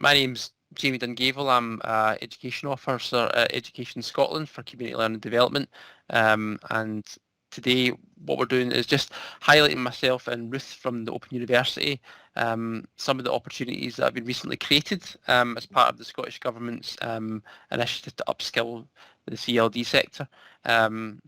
My name's Jamie Dungavel. I'm Education Officer at Education Scotland for Community Learning Development. And today what we're doing is just highlighting myself and Ruth from the Open University, some of the opportunities that have been recently created as part of the Scottish Government's initiative to upskill the CLD sector.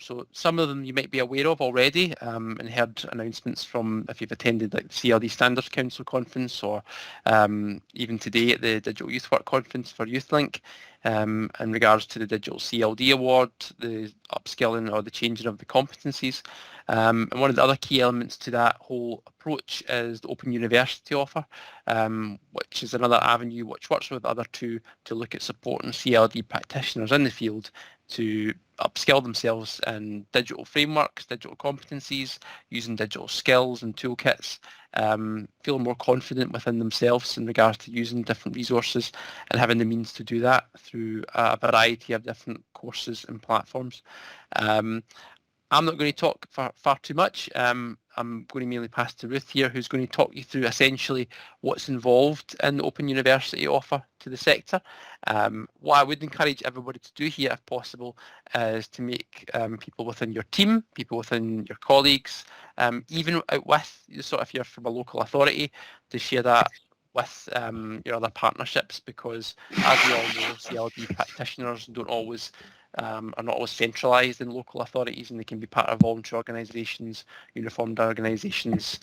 So some of them you might be aware of already and heard announcements from if you've attended like the CLD Standards Council conference or even today at the Digital Youth Work Conference for YouthLink in regards to the Digital CLD Award, the upskilling or the changing of the competencies. And one of the other key elements to that whole approach is the Open University offer, which is another avenue which works with other two to look at supporting CLD practitioners in the field to upskill themselves in digital frameworks, digital competencies, using digital skills and toolkits, feel more confident within themselves in regards to using different resources and having the means to do that through a variety of different courses and platforms. I'm not going to talk for far too much. I'm going to mainly pass to Ruth here, who's going to talk you through essentially what's involved in the Open University offer to the sector. What I would encourage everybody to do here, if possible, is to make people within your team, people within your colleagues, even out with, sort of if you're from a local authority, to share that with your other partnerships, because as we all know, CLD practitioners don't always are not always centralised in local authorities, and they can be part of voluntary organisations, uniformed organisations,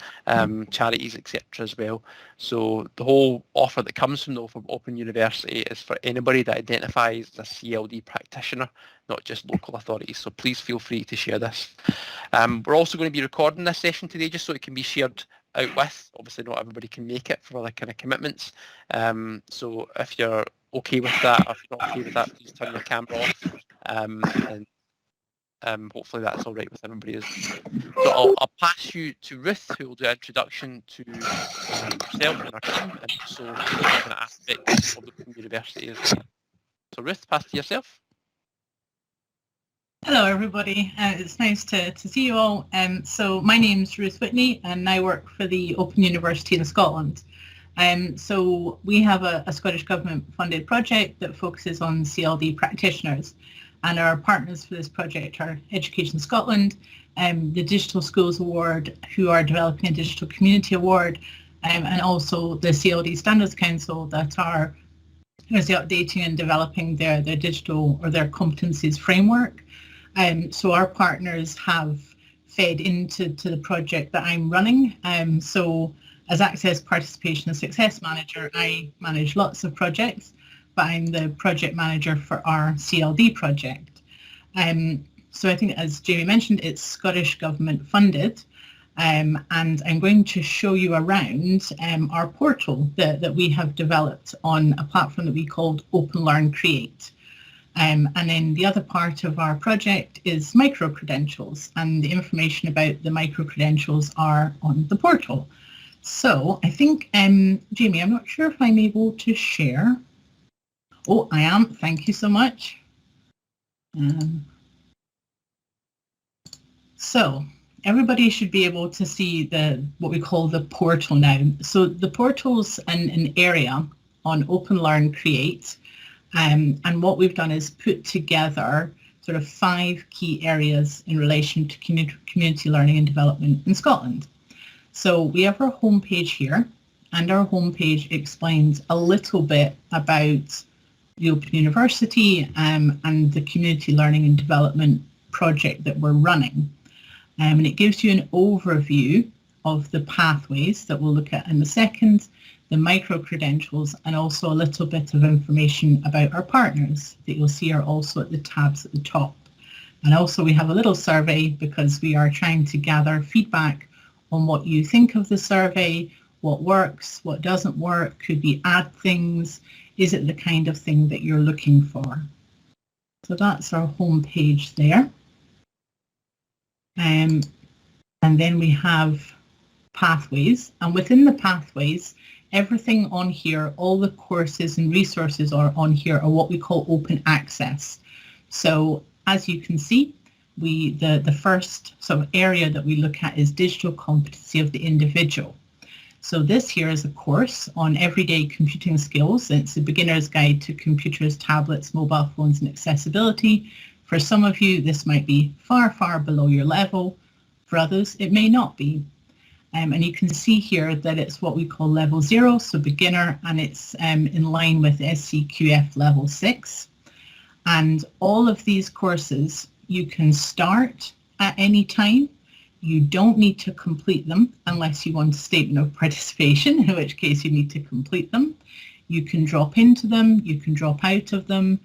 charities, etc. as well. So the whole offer that comes from the Open University is for anybody that identifies as a CLD practitioner, not just local authorities. So please feel free to share this. We're also going to be recording this session today just so it can be shared out with. Obviously not everybody can make it for other kind of commitments. So if you're okay with that, or if you're not okay with that, please turn your camera off. And hopefully that's all right with everybody. So I'll pass you to Ruth, who will do an introduction to herself and her team, and also different aspects of the university as well. So Ruth, pass to yourself. Hello everybody, it's nice to see you all. So my name's Ruth Whitney and I work for the Open University in Scotland. So we have a Scottish Government funded project that focuses on CLD practitioners, and our partners for this project are Education Scotland, the Digital Schools Award, who are developing a Digital Community Award, and also the CLD Standards Council that are updating and developing their digital or their competencies framework. So our partners have fed into the project that I'm running. So as Access, Participation and Success Manager, I manage lots of projects, but I'm the project manager for our CLD project. So I think, as Jamie mentioned, it's Scottish Government funded, and I'm going to show you around our portal that we have developed on a platform that we called Open Learn Create. And then the other part of our project is Microcredentials, and the information about the Microcredentials are on the portal. So I think, Jamie, I'm not sure if I'm able to share. Oh, I am. Thank you so much. So everybody should be able to see what we call the portal now. So the portal's an area on Open Learn Create. And what we've done is put together sort of 5 key areas in relation to community learning and development in Scotland. So we have our homepage here, and our homepage explains a little bit about the Open University and the community learning and development project that we're running. And it gives you an overview of the pathways that we'll look at in a second, the micro-credentials, and also a little bit of information about our partners that you'll see are also at the tabs at the top. And also we have a little survey because we are trying to gather feedback on what you think of the survey, what works, what doesn't work, could we add things, is it the kind of thing that you're looking for? So that's our home page there. And then we have pathways, and within the pathways, everything on here, all the courses and resources are on here are what we call open access. So as you can see, the first sort of area that we look at is digital competency of the individual. So this here is a course on everyday computing skills. It's a beginner's guide to computers, tablets, mobile phones and accessibility. For some of you, this might be far, far below your level. For others, it may not be. And you can see here that it's what we call level 0, so beginner, and it's in line with SCQF level 6. And all of these courses you can start at any time. You don't need to complete them unless you want a statement of participation, in which case you need to complete them. You can drop into them, you can drop out of them.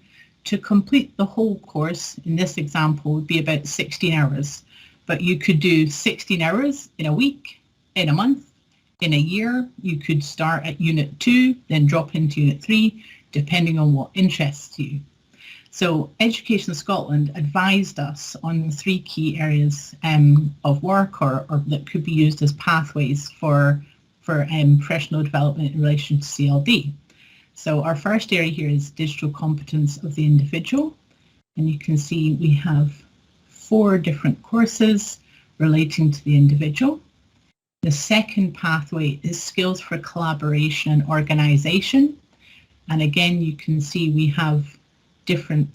To complete the whole course, in this example, would be about 16 hours. But you could do 16 hours in a week, in a month, in a year. You could start at Unit 2, then drop into Unit 3, depending on what interests you. So Education Scotland advised us on 3 key areas of work or that could be used as pathways for professional development in relation to CLD. So our first area here is digital competence of the individual. And you can see we have 4 different courses relating to the individual. The second pathway is skills for collaboration and organisation. And again, you can see we have different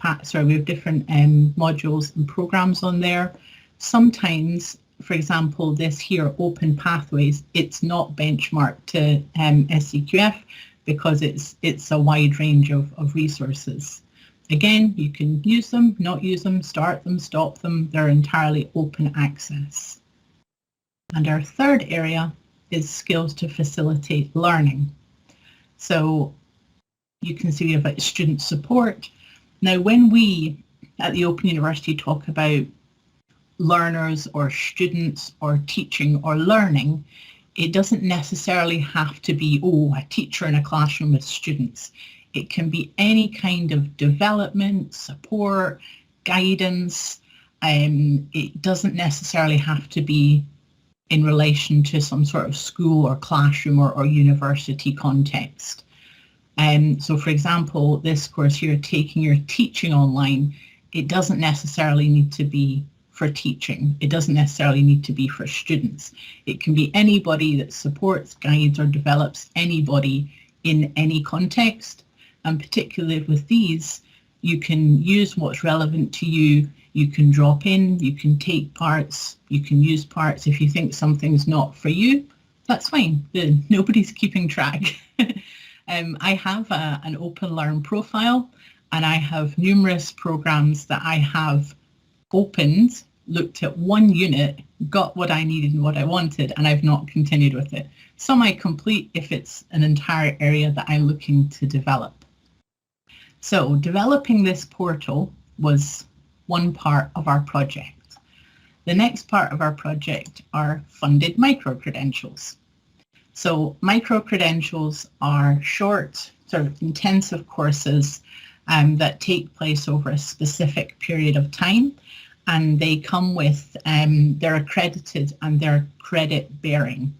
modules and programs on there. Sometimes, for example, this here, open pathways, it's not benchmarked to SCQF because it's a wide range of resources. Again, you can use them, not use them, start them, stop them. They're entirely open access. And our third area is skills to facilitate learning. So you can see we have student support. Now, when we at the Open University talk about learners or students or teaching or learning, it doesn't necessarily have to be, a teacher in a classroom with students. It can be any kind of development, support, guidance. It doesn't necessarily have to be in relation to some sort of school or classroom or university context. So for example, this course here, taking your teaching online, it doesn't necessarily need to be for teaching. It doesn't necessarily need to be for students. It can be anybody that supports, guides or develops anybody in any context. And particularly with these, you can use what's relevant to you. You can drop in, you can take parts, you can use parts. If you think something's not for you, that's fine. Nobody's keeping track. I have an Open Learn profile, and I have numerous programs that I have opened, looked at one unit, got what I needed and what I wanted, and I've not continued with it. Some I complete if it's an entire area that I'm looking to develop. So developing this portal was one part of our project. The next part of our project are funded microcredentials. So microcredentials are short, sort of intensive courses that take place over a specific period of time, and they come with, they're accredited and they're credit bearing.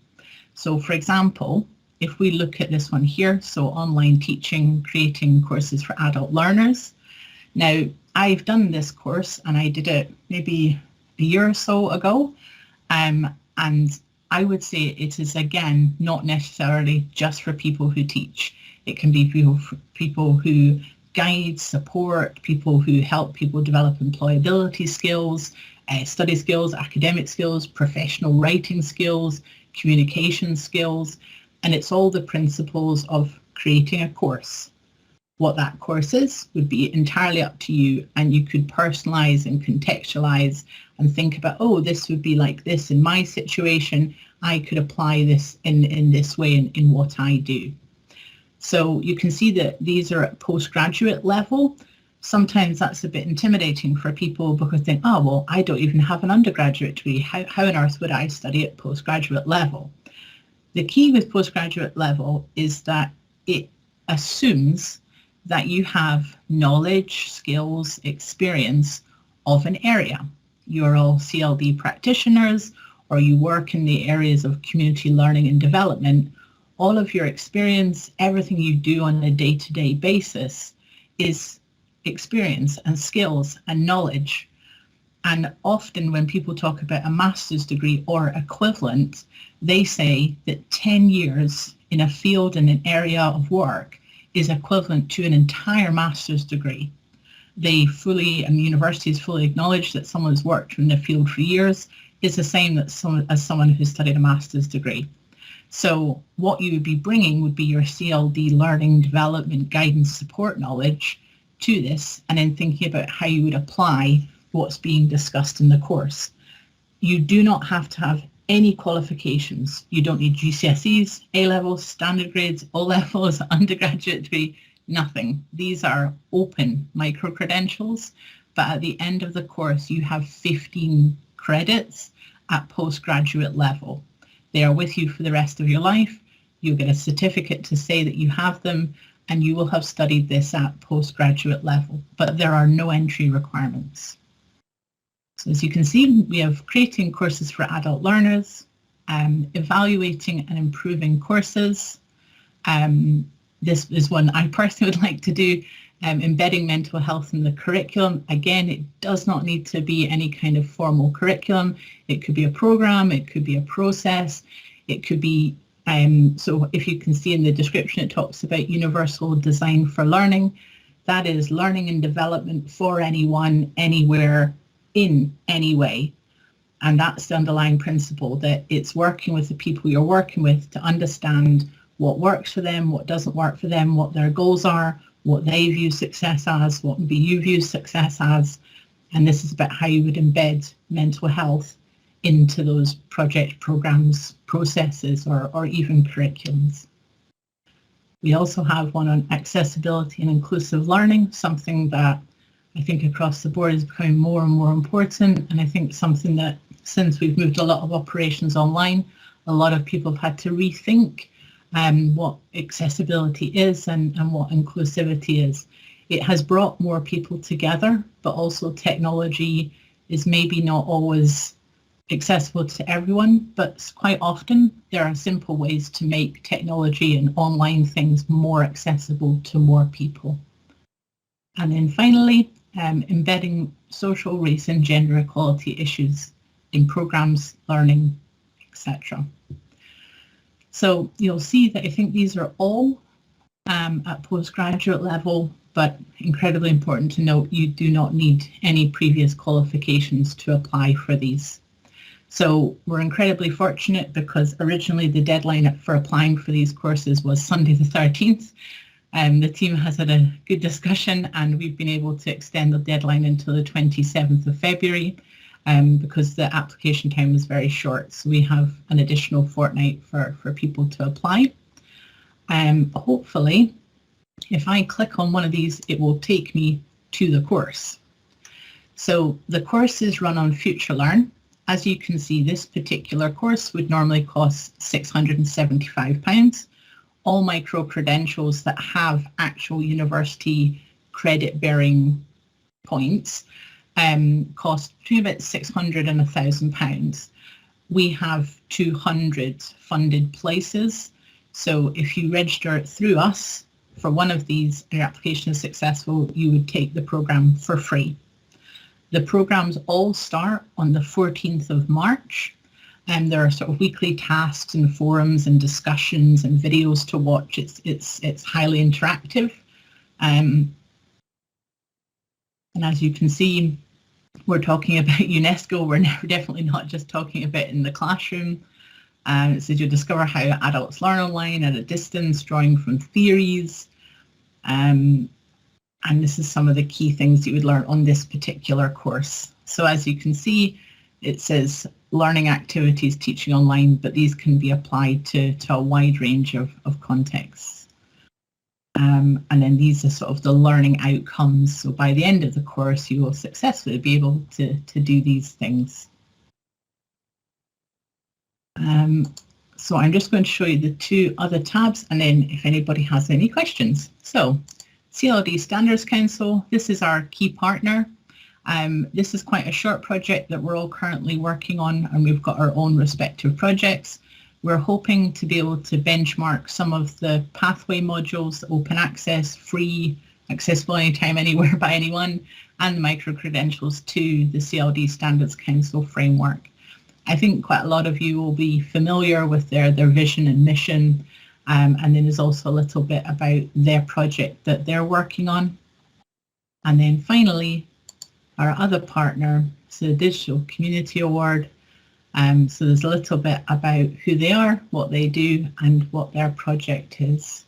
So for example, if we look at this one here, so online teaching, creating courses for adult learners. Now, I've done this course and I did it maybe a year or so ago, and I would say it is, again, not necessarily just for people who teach. It can be people who guide, support, people who help people develop employability skills, study skills, academic skills, professional writing skills, communication skills, and it's all the principles of creating a course. What that course is would be entirely up to you, and you could personalize and contextualize and think about, oh, this would be like this in my situation. I could apply this in this way in what I do. So you can see that these are at postgraduate level. Sometimes that's a bit intimidating for people because they think, oh, well, I don't even have an undergraduate degree. How on earth would I study at postgraduate level? The key with postgraduate level is that it assumes that you have knowledge, skills, experience of an area. You're all CLD practitioners, or you work in the areas of community learning and development. All of your experience, everything you do on a day-to-day basis is experience and skills and knowledge. And often when people talk about a master's degree or equivalent, they say that 10 years in a field in an area of work is equivalent to an entire master's degree. And universities fully acknowledge that someone who's worked in the field for years is the same as someone who studied a master's degree. So what you would be bringing would be your CLD learning, development, guidance, support knowledge to this, and then thinking about how you would apply what's being discussed in the course. You do not have to have any qualifications. You don't need GCSEs, A-levels, standard grades, O-levels, undergraduate degree, nothing. These are open micro-credentials, but at the end of the course, you have 15 credits at postgraduate level. They are with you for the rest of your life. You'll get a certificate to say that you have them, and you will have studied this at postgraduate level, but there are no entry requirements. So as you can see, we have creating courses for adult learners, evaluating and improving courses. This is one I personally would like to do, embedding mental health in the curriculum. Again, it does not need to be any kind of formal curriculum. It could be a program, it could be a process, it could be, so if you can see in the description, it talks about universal design for learning. That is learning and development for anyone, anywhere, in any way. And that's the underlying principle, that it's working with the people you're working with to understand what works for them, what doesn't work for them, what their goals are, what they view success as, what maybe you view success as. And this is about how you would embed mental health into those project programs, processes, or even curriculums. We also have one on accessibility and inclusive learning, something that I think across the board is becoming more and more important. And I think something that since we've moved a lot of operations online, a lot of people have had to rethink what accessibility is and what inclusivity is. It has brought more people together, but also technology is maybe not always accessible to everyone, but quite often there are simple ways to make technology and online things more accessible to more people. And then finally, embedding social, race and gender equality issues in programs, learning, etc. So you'll see that I think these are all at postgraduate level, but incredibly important to note, you do not need any previous qualifications to apply for these. So we're incredibly fortunate because originally the deadline for applying for these courses was Sunday the 13th. The team has had a good discussion and we've been able to extend the deadline until the 27th of February because the application time was very short. So we have an additional fortnight for people to apply. Hopefully, if I click on one of these, it will take me to the course. So the course is run on FutureLearn. As you can see, this particular course would normally cost £675. All micro-credentials that have actual university credit-bearing points cost between about £600 and £1,000. We have 200 funded places. So if you register through us for one of these and your application is successful, you would take the program for free. The programs all start on the 14th of March. And there are sort of weekly tasks and forums and discussions and videos to watch. It's highly interactive. And as you can see, we're talking about UNESCO. We're definitely not just talking about in the classroom. So you discover how adults learn online at a distance, drawing from theories. And this is some of the key things you would learn on this particular course. So as you can see, it says learning activities, teaching online, but these can be applied to a wide range of contexts. And then these are sort of the learning outcomes. So by the end of the course, you will successfully be able to do these things. So I'm just going to show you the two other tabs, and then if anybody has any questions. So CLD Standards Council, this is our key partner. This is quite a short project that we're all currently working on, and we've got our own respective projects. We're hoping to be able to benchmark some of the pathway modules, open access, free, accessible anytime, anywhere by anyone, and the micro-credentials to the CLD Standards Council framework. I think quite a lot of you will be familiar with their vision and mission, and then there's also a little bit about their project that they're working on. And then finally, our other partner, so the Digital Community Award. So there's a little bit about who they are, what they do, and what their project is.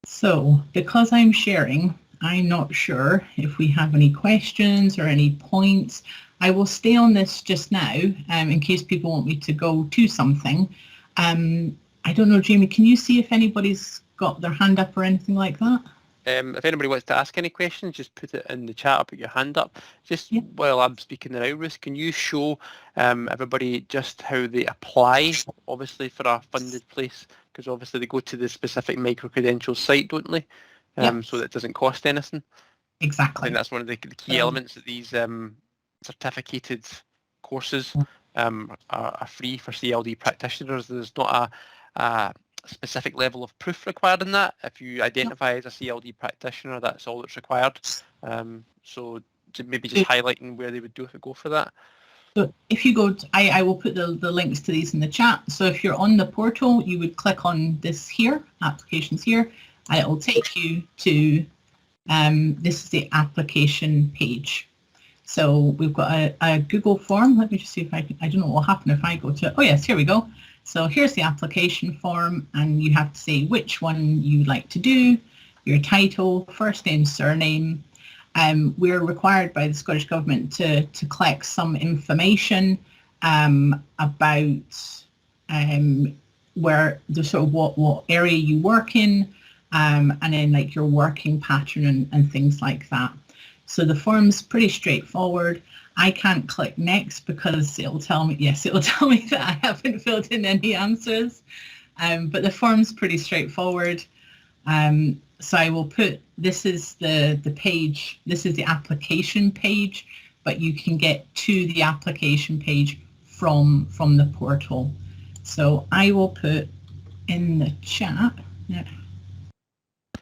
So because I'm sharing, I'm not sure if we have any questions or any points. I will stay on this just now in case people want me to go to something. I don't know, Jamie, can you see if anybody's got their hand up or anything like that? If anybody wants to ask any questions, just put it in the chat or put your hand up. Just while I'm speaking now, Ruth, can you show everybody just how they apply, obviously, for a funded place? Because obviously they go to the specific Microcredentials site, don't they? So that it doesn't cost anything. Exactly. I think that's one of the key elements that these certificated courses are free for CLD practitioners. There's not a specific level of proof required in that. If you identify as a CLD practitioner, that's all that's required. So maybe just highlighting where they would go for that. So if you go, I will put the links to these in the chat. So if you're on the portal, you would click on this here, applications here, and it will take you to, this is the application page. So we've got a Google form. Let me just see if I don't know what will happen if I go to, oh yes, here we go. So here's the application form, and you have to say which one you'd like to do, your title, first name, surname. We're required by the Scottish Government to collect some information about where the sort of what area you work in, and then like your working pattern and things like that. So the form's pretty straightforward. I can't click next because it'll tell me, yes, it'll tell me that I haven't filled in any answers. But the form's pretty straightforward. So I will put, this is the page, this is the application page, but you can get to the application page from the portal. So I will put in the chat. Yeah.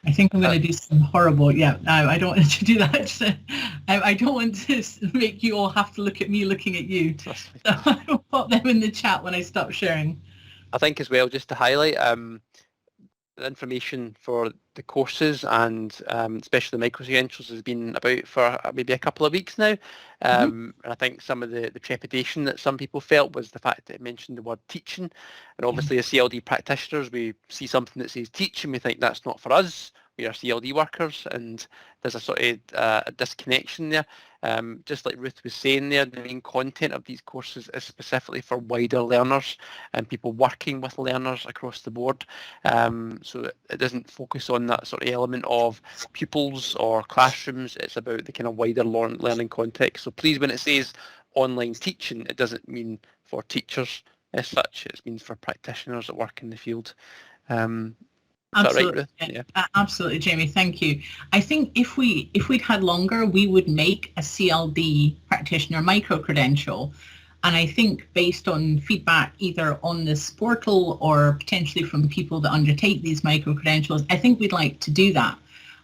I think I'm going to do some horrible, I don't want to do that. I don't want to make you all have to look at me looking at you. So I will pop them in the chat when I stop sharing. I think as well, just to highlight, the information for the courses and especially the Microcredentials has been about for maybe a couple of weeks now. And I think some of the trepidation that some people felt was the fact that it mentioned the word teaching. And obviously as CLD practitioners, we see something that says teach and we think that's not for us. We are CLD workers, and there's a sort of a disconnection there. Just like Ruth was saying there, the main content of these courses is specifically for wider learners and people working with learners across the board. So it doesn't focus on that sort of element of pupils or classrooms. It's about the kind of wider learning context. So please, when it says online teaching, it doesn't mean for teachers as such. It means for practitioners that work in the field. Absolutely, right, yeah. Absolutely, Jamie. Thank you. I think if we'd had longer, we would make a CLD practitioner micro-credential, and I think based on feedback either on this portal or potentially from people that undertake these micro-credentials, I think we'd like to do that.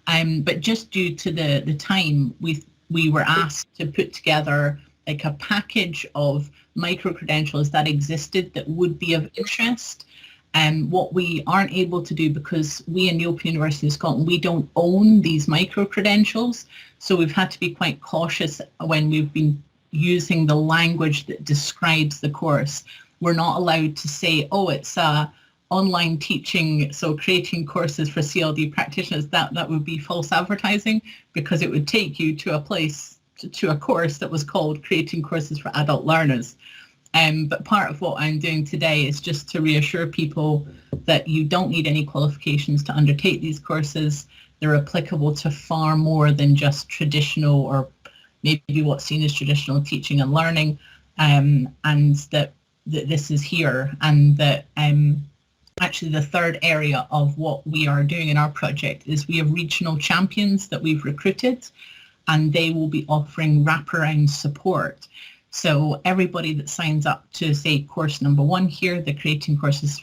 But just due to the time, we were asked to put together like a package of micro-credentials that existed that would be of interest. What we aren't able to do, because we in the Open University of Scotland, we don't own these micro-credentials, so we've had to be quite cautious when we've been using the language that describes the course. We're not allowed to say, oh, it's online teaching, so creating courses for CLD practitioners. That would be false advertising, because it would take you to a place, to a course that was called Creating Courses for Adult Learners. But part of what I'm doing today is just to reassure people that you don't need any qualifications to undertake these courses. They're applicable to far more than just traditional, or maybe what's seen as traditional teaching and learning, and that this is here, and that actually the third area of what we are doing in our project is we have regional champions that we've recruited, and they will be offering wraparound support. So everybody that signs up to, say, course number 1 here, the Creating Courses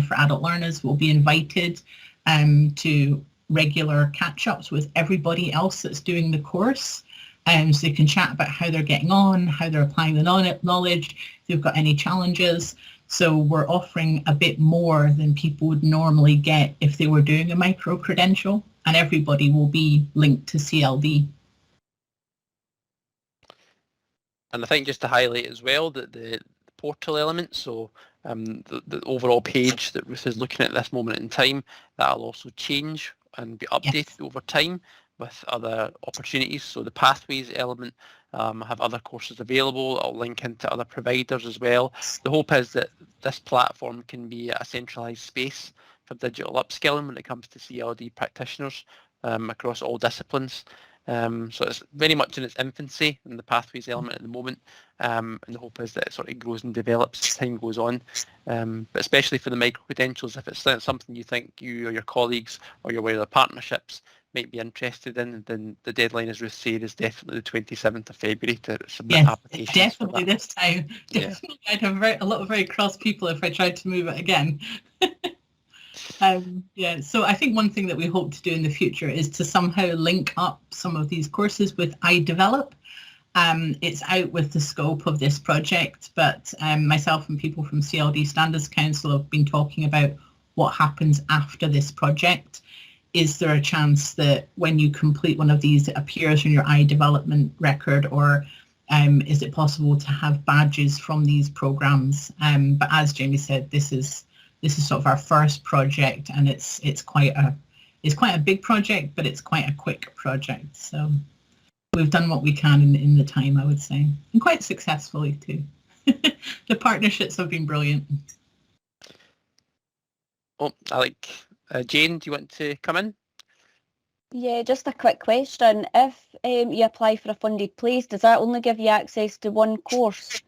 for Adult Learners, will be invited to regular catch-ups with everybody else that's doing the course. So they can chat about how they're getting on, how they're applying the knowledge, if they've got any challenges. So we're offering a bit more than people would normally get if they were doing a micro-credential, and everybody will be linked to CLD. And I think just to highlight as well that the portal element, so the overall page that Ruth is looking at this moment in time, that'll also change and be updated over time with other opportunities. So the pathways element, have other courses available. I'll link into other providers as well. The hope is that this platform can be a centralised space for digital upskilling when it comes to CLD practitioners across all disciplines. So it's very much in its infancy in the pathways element at the moment, and the hope is that it sort of grows and develops as time goes on. But especially for the micro-credentials, if it's something you think you or your colleagues or your wider partnerships might be interested in, then the deadline, as Ruth said, is definitely the 27th of February to submit applications. Definitely this time. Definitely, yeah. I'd have a lot of very cross people if I tried to move it again. So I think one thing that we hope to do in the future is to somehow link up some of these courses with iDevelop. It's out with the scope of this project, but myself and people from CLD Standards Council have been talking about what happens after this project. Is there a chance that when you complete one of these, it appears in your iDevelopment record, or is it possible to have badges from these programs? But as Jamie said, this is sort of our first project, and it's quite a big project, but it's quite a quick project. So we've done what we can in the time, I would say, and quite successfully too. The partnerships have been brilliant. Oh, Jane, do you want to come in? Yeah, just a quick question. If you apply for a funded place, does that only give you access to one course?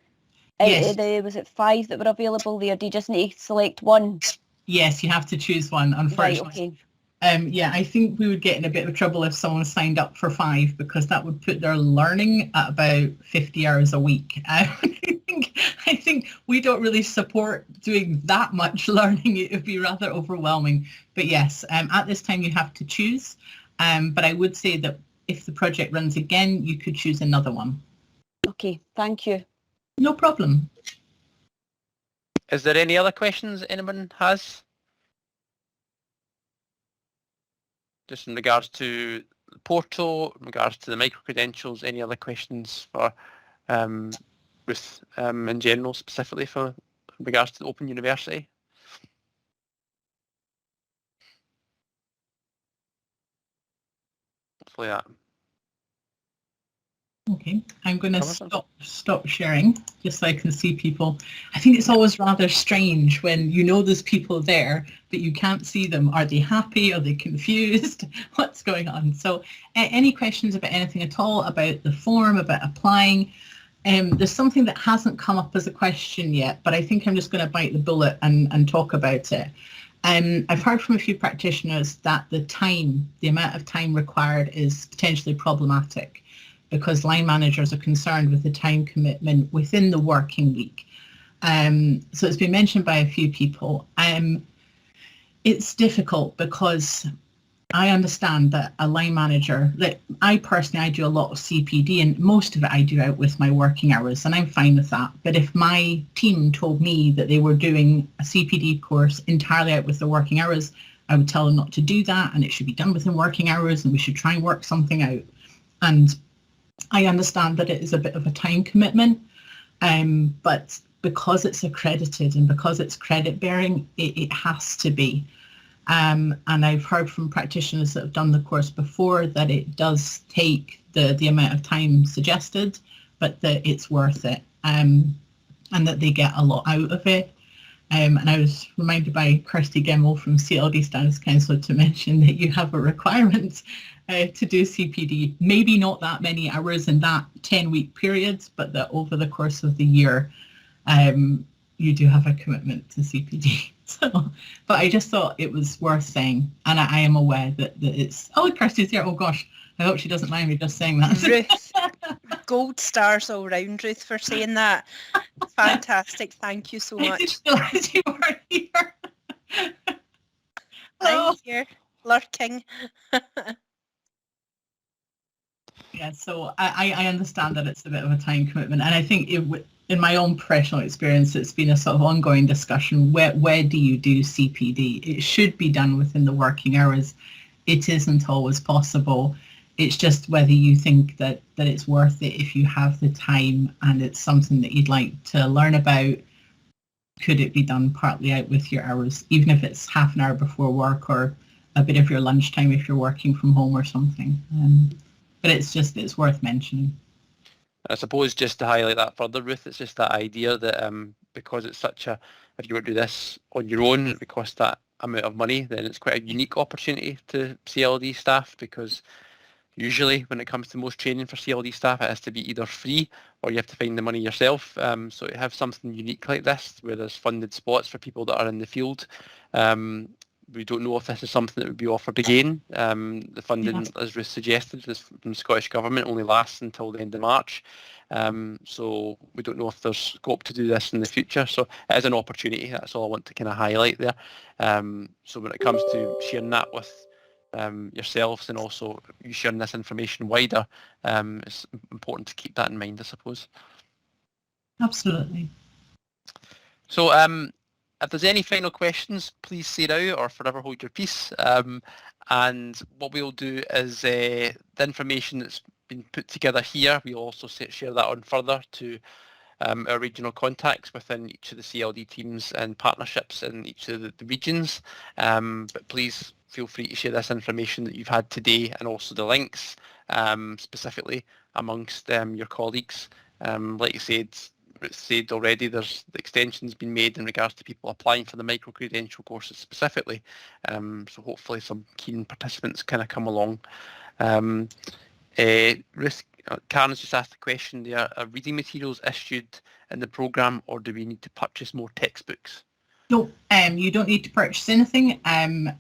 Yes. Was it 5 that were available there? Do you just need to select one? Yes, you have to choose one, unfortunately. Right, okay. I think we would get in a bit of trouble if someone signed up for 5, because that would put their learning at about 50 hours a week. I think we don't really support doing that much learning. It would be rather overwhelming. But yes, at this time you have to choose. But I would say that if the project runs again, you could choose another one. Okay, thank you. No problem. Is there any other questions anyone has? Just in regards to the portal, in regards to the micro-credentials, any other questions for Ruth in general, specifically in regards to the Open University? Hopefully that. Okay, I'm going to stop sharing just so I can see people. I think it's always rather strange when you know there's people there, but you can't see them. Are they happy? Are they confused? What's going on? So any questions about anything at all, about the form, about applying? There's something that hasn't come up as a question yet, but I think I'm just going to bite the bullet and talk about it. I've heard from a few practitioners that the amount of time required is potentially problematic, because line managers are concerned with the time commitment within the working week. So it's been mentioned by a few people. It's difficult because I understand that a line manager, I do a lot of CPD, and most of it I do out with my working hours, and I'm fine with that. But if my team told me that they were doing a CPD course entirely out with their working hours, I would tell them not to do that, and it should be done within working hours, and we should try and work something out. And I understand that it is a bit of a time commitment, but because it's accredited and because it's credit bearing, it has to be. And I've heard from practitioners that have done the course before that it does take the amount of time suggested, but that it's worth it, and that they get a lot out of it. And I was reminded by Kirsty Gemmell from CLD Standards Council to mention that you have a requirement to do CPD, maybe not that many hours in that 10-week period, but that over the course of the year, you do have a commitment to CPD. So, but I just thought it was worth saying, and I am aware that it's, oh, Kirsty's here, oh gosh, I hope she doesn't mind me just saying that. Ruth, gold stars all round, Ruth, for saying that. Fantastic, thank you so much. I didn't realise you were here. I'm here. lurking. Yeah, so I understand that it's a bit of a time commitment, and I think in my own personal experience, it's been a sort of ongoing discussion. Where do you do CPD? It should be done within the working hours. It isn't always possible. It's just whether you think that it's worth it if you have the time and it's something that you'd like to learn about. Could it be done partly out with your hours, even if it's half an hour before work or a bit of your lunchtime if you're working from home or something? But it's worth mentioning. I suppose just to highlight that further, Ruth, it's just that idea that because it's such a, if you were to do this on your own, it would cost that amount of money, then it's quite a unique opportunity to CLD staff, because usually when it comes to most training for CLD staff, it has to be either free or you have to find the money yourself. So to have something unique like this, where there's funded spots for people that are in the field, we don't know if this is something that would be offered again. The funding, as Ruth suggested, is from the Scottish Government, only lasts until the end of March. So we don't know if there's scope to do this in the future. So it is an opportunity. That's all I want to kind of highlight there. So when it comes to sharing that with yourselves and also you sharing this information wider, it's important to keep that in mind, I suppose. Absolutely. So if there's any final questions, please say now or forever hold your peace. And what we'll do is the information that's been put together here, we'll also share that on further to our regional contacts within each of the CLD teams and partnerships in each of the regions. But please feel free to share this information that you've had today and also the links specifically amongst your colleagues. Like you said already, there's the extensions been made in regards to people applying for the micro-credential courses specifically. So hopefully some keen participants kind of come along. Ruth, Karen's just asked the question there, are reading materials issued in the programme or do we need to purchase more textbooks? No, you don't need to purchase anything. So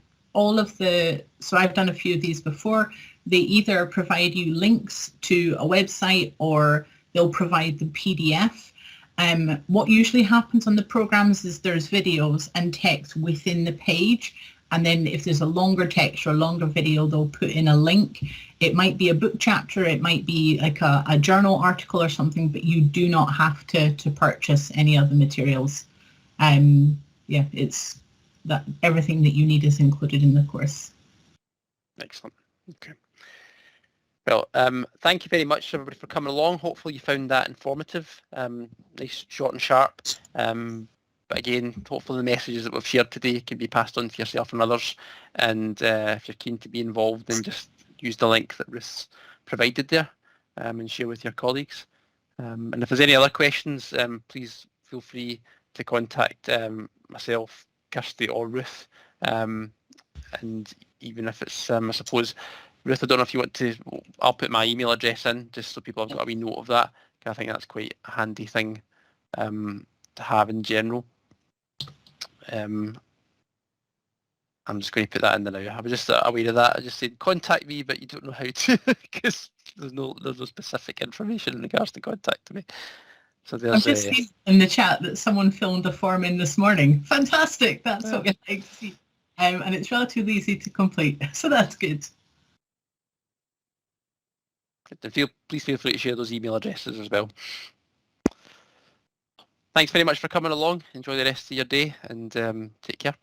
I've done a few of these before. They either provide you links to a website or they'll provide the PDF. What usually happens on the programs is there's videos and text within the page. And then if there's a longer text or a longer video, they'll put in a link. It might be a book chapter, it might be like a journal article or something, but you do not have to purchase any other materials. Yeah, it's that everything that you need is included in the course. Excellent. Okay. Well, thank you very much everybody for coming along. Hopefully you found that informative, nice, short and sharp. But again, hopefully the messages that we've shared today can be passed on to yourself and others. And if you're keen to be involved, then just use the link that Ruth's provided there and share with your colleagues. And if there's any other questions, please feel free to contact myself, Kirsty or Ruth. And even if it's, I suppose, Ruth, I don't know if you want to, I'll put my email address in just so people have got a wee note of that. I think that's quite a handy thing to have in general. I'm just going to put that in there now. I was just aware of that. I just said contact me, but you don't know how to because there's no specific information in regards to contacting me. So there's I've just seen in the chat that someone filled a form in this morning. Fantastic! That's what we like to see. And it's relatively easy to complete, so that's good. Please feel free to share those email addresses as well. Thanks very much for coming along. Enjoy the rest of your day and take care.